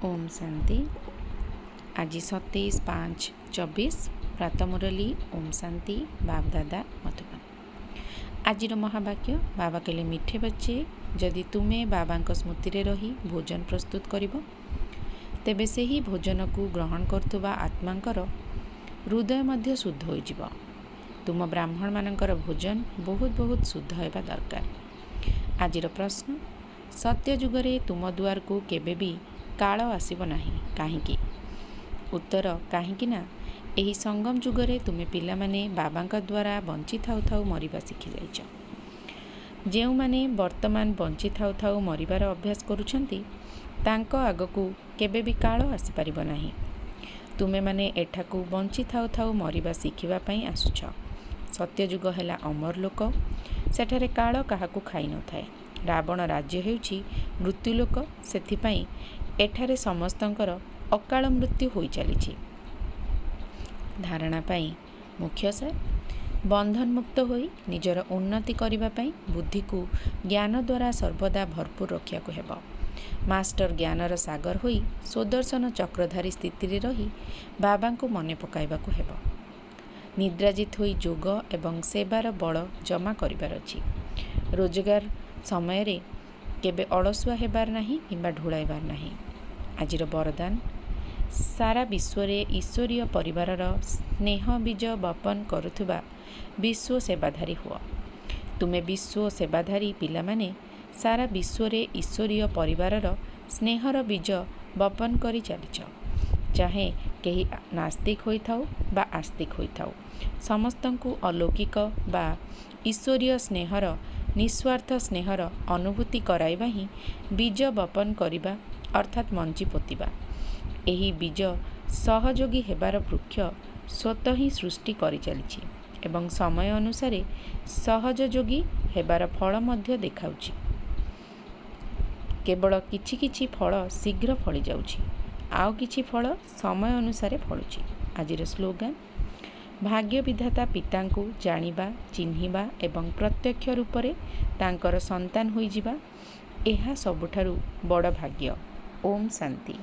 ओम शांति। आज 27/5/24 प्रातः मुरली। ओम शांति। बाप दादा मधुबन। आज महावाक्य बाबा कहले, मिठे बच्चे जदि तुम्हें बाबा स्मृति रे रही भोजन प्रस्तुत करिबो तेबे से ही भोजन को ग्रहण करथुबा आत्मांकर हृदय मध्य शुद्ध हो जिवो। तुम ब्राह्मण मानकर भोजन बहुत बहुत शुद्ध होगा दरकार। आजिर प्रश्न, सत्य जुगरे तुम दुआर को केबे भी काल आसीब नाही काहींकी? उत्तर, काहींकी ना एही संगम जुगरे तुमे पिला माने बाबांका द्वारा बंची थाउ थाउ मरिबा शिखि जाइछ। जेउ माने वर्तमान बंची थाउ थाउ मरिबार अभ्यास करूछंती तांको आगकू केबे भी काल आसी परिबो नाही। तुमे माने एठाकू बंची थाउ थाउ मरिबा शिखिबा पई आसुछ। सत्य जुग हैला अमर लोक, सेठारे काल काहाकू खाई न थाए। रावण राज्य हेउची मृत्युलोक, सेथिपाई एठारे समस्तंकर अकाल मृत्यु होई चलीछि। धारणा पाई मुख्य सार, बंधन मुक्त होई निजर उन्नति करिबा पाई बुद्धि को ज्ञान द्वारा सर्वदा भरपूर रखिया को हेबो। मास्टर ज्ञानर सागर होई सुदर्शन चक्रधारी स्थिति रे रही बाबा को मने पकाइबा को हेबो। निद्राजित होई जोग एवं सेवार बल जमा करिबार अछि। रोजगार समय रे केबे अलसुआ हेबार नाही किंबा ढुलाइबार नाही। आजिर वरदान, सारा विश्व रे ईश्वरीय परिवारर स्नेह बीज बपन करुथुबा विश्व सेवाधारी हुआ। तुमे विश्व सेवाधारी पिला माने सारा विश्व रे ईश्वरीय परिवारर स्नेहर बीज बपन करी चलीछ। चाहे केही नास्तिक होइथाउ बा आस्तिक होइथाउ, समस्तंकु अलौकिक बा ईश्वरीय स्नेहर निस्वार्थ स्नेहर अनुभूति कराइबा ही बीज बपन करिबा अर्थात मंची पोतिबा। एही बीज सहयोगी हेबार वृक्ष स्वतः ही सृष्टि करि चलिछि एवं समय अनुसार सहयोगी हेबार फल मध्य देखाउछि। केवल किछि किछि फल शीघ्र फଳି जाउछि, आउ किछि फल समय अनुसार फळुछि। आजिर स्लोगान, भाग्य विधाता पितांकु जानिबा, चिन्हिबा एवं प्रत्यक्ष रूपरे तांकर संतान होई जिबा, एहा सबुठारु बड़ भाग्य। ओम शांति।